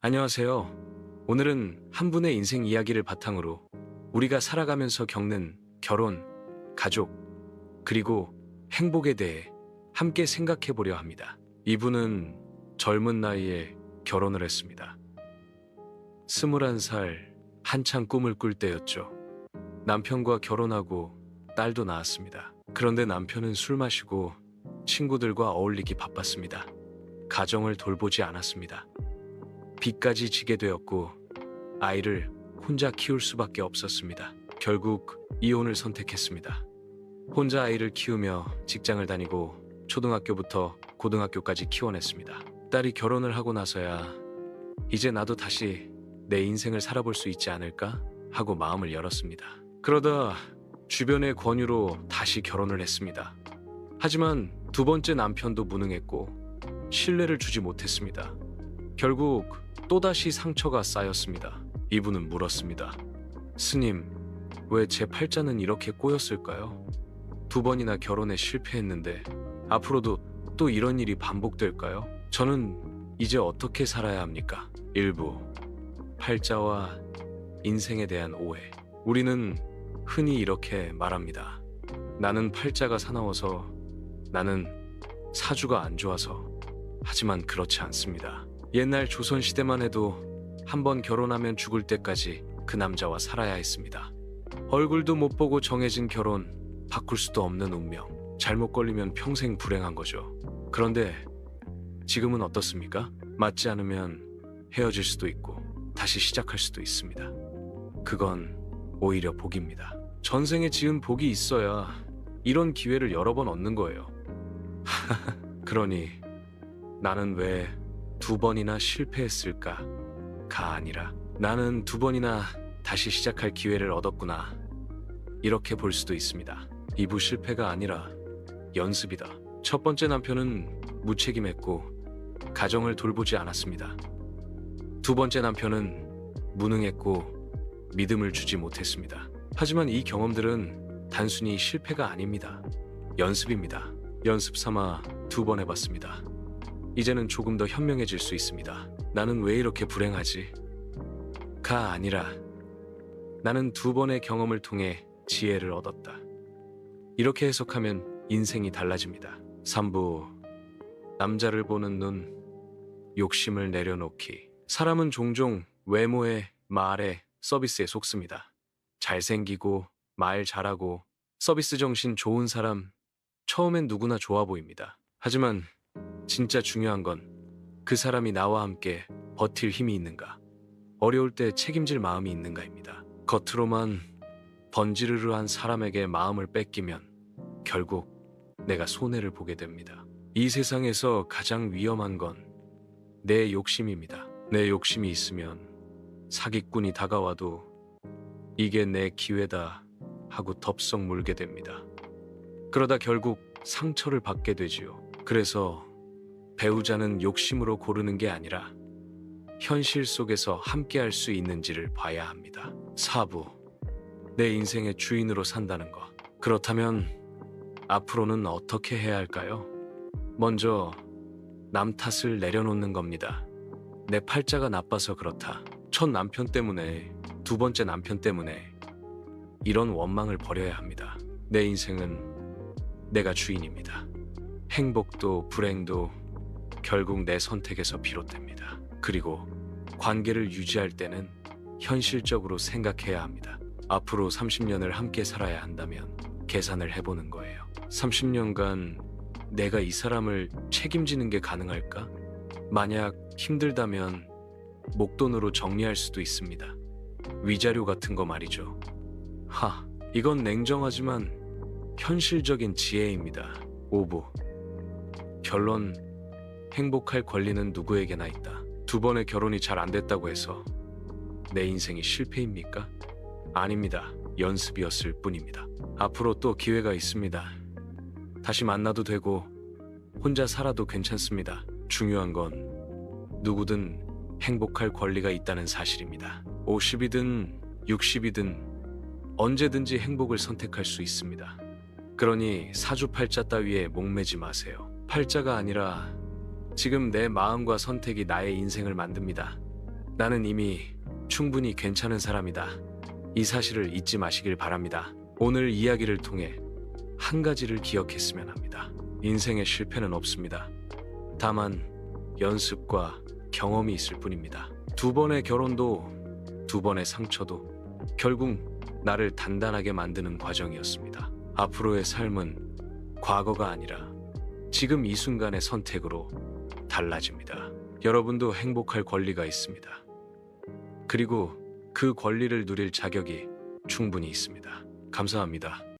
안녕하세요. 오늘은 한 분의 인생 이야기를 바탕으로 우리가 살아가면서 겪는 결혼, 가족, 그리고 행복에 대해 함께 생각해 보려 합니다. 이분은 젊은 나이에 결혼을 했습니다. 21살 한창 꿈을 꿀 때였죠. 남편과 결혼하고 딸도 낳았습니다. 그런데 남편은 술 마시고 친구들과 어울리기 바빴습니다. 가정을 돌보지 않았습니다. 빚까지 지게 되었고 아이를 혼자 키울 수밖에 없었습니다. 결국 이혼을 선택했습니다. 혼자 아이를 키우며 직장을 다니고 초등학교부터 고등학교까지 키워냈습니다. 딸이 결혼을 하고 나서야 이제 나도 다시 내 인생을 살아볼 수 있지 않을까 하고 마음을 열었습니다. 그러다 주변의 권유로 다시 결혼을 했습니다. 하지만 두 번째 남편도 무능했고 신뢰를 주지 못했습니다. 결국 또다시 상처가 쌓였습니다. 이분은 물었습니다. 스님, 왜 제 팔자는 이렇게 꼬였을까요? 두 번이나 결혼에 실패했는데 앞으로도 또 이런 일이 반복될까요? 저는 이제 어떻게 살아야 합니까? 일부 팔자와 인생에 대한 오해. 우리는 흔히 이렇게 말합니다. 나는 팔자가 사나워서, 나는 사주가 안 좋아서. 하지만 그렇지 않습니다. 옛날 조선시대만 해도 한 번 결혼하면 죽을 때까지 그 남자와 살아야 했습니다. 얼굴도 못 보고 정해진 결혼, 바꿀 수도 없는 운명. 잘못 걸리면 평생 불행한 거죠. 그런데 지금은 어떻습니까? 맞지 않으면 헤어질 수도 있고 다시 시작할 수도 있습니다. 그건 오히려 복입니다. 전생에 지은 복이 있어야 이런 기회를 여러 번 얻는 거예요. 그러니 나는 왜 두 번이나 실패했을까가 아니라 나는 두 번이나 다시 시작할 기회를 얻었구나, 이렇게 볼 수도 있습니다. 이부 실패가 아니라 연습이다. 첫 번째 남편은 무책임했고 가정을 돌보지 않았습니다. 두 번째 남편은 무능했고 믿음을 주지 못했습니다. 하지만 이 경험들은 단순히 실패가 아닙니다. 연습입니다. 연습 삼아 두 번 해봤습니다. 이제는 조금 더 현명해질 수 있습니다. 나는 왜 이렇게 불행하지? 가 아니라 나는 두 번의 경험을 통해 지혜를 얻었다. 이렇게 해석하면 인생이 달라집니다. 3부 남자를 보는 눈, 욕심을 내려놓기. 사람은 종종 외모에, 말에, 서비스에 속습니다. 잘생기고 말 잘하고 서비스 정신 좋은 사람, 처음엔 누구나 좋아 보입니다. 하지만 진짜 중요한 건 그 사람이 나와 함께 버틸 힘이 있는가, 어려울 때 책임질 마음이 있는가입니다. 겉으로만 번지르르한 사람에게 마음을 뺏기면 결국 내가 손해를 보게 됩니다. 이 세상에서 가장 위험한 건 내 욕심입니다. 내 욕심이 있으면 사기꾼이 다가와도 이게 내 기회다 하고 덥석 물게 됩니다. 그러다 결국 상처를 받게 되지요. 그래서 배우자는 욕심으로 고르는 게 아니라 현실 속에서 함께 할 수 있는지를 봐야 합니다. 4부 내 인생의 주인으로 산다는 것. 그렇다면 앞으로는 어떻게 해야 할까요? 먼저 남 탓을 내려놓는 겁니다. 내 팔자가 나빠서 그렇다. 첫 남편 때문에, 두 번째 남편 때문에, 이런 원망을 버려야 합니다. 내 인생은 내가 주인입니다. 행복도 불행도 결국 내 선택에서 비롯됩니다. 그리고 관계를 유지할 때는 현실적으로 생각해야 합니다. 앞으로 30년을 함께 살아야 한다면 계산을 해보는 거예요. 30년간 내가 이 사람을 책임지는 게 가능할까? 만약 힘들다면 목돈으로 정리할 수도 있습니다. 위자료 같은 거 말이죠. 이건 냉정하지만 현실적인 지혜입니다. 5부 결론, 행복할 권리는 누구에게나 있다. 두 번의 결혼이 잘 안 됐다고 해서 내 인생이 실패입니까? 아닙니다. 연습이었을 뿐입니다. 앞으로 또 기회가 있습니다. 다시 만나도 되고 혼자 살아도 괜찮습니다. 중요한 건 누구든 행복할 권리가 있다는 사실입니다. 50이든 60이든 언제든지 행복을 선택할 수 있습니다. 그러니 사주팔자 따위에 목매지 마세요. 팔자가 아니라 지금 내 마음과 선택이 나의 인생을 만듭니다. 나는 이미 충분히 괜찮은 사람이다. 이 사실을 잊지 마시길 바랍니다. 오늘 이야기를 통해 한 가지를 기억했으면 합니다. 인생에 실패는 없습니다. 다만 연습과 경험이 있을 뿐입니다. 두 번의 결혼도 두 번의 상처도 결국 나를 단단하게 만드는 과정이었습니다. 앞으로의 삶은 과거가 아니라 지금 이 순간의 선택으로 달라집니다. 여러분도 행복할 권리가 있습니다. 그리고 그 권리를 누릴 자격이 충분히 있습니다. 감사합니다.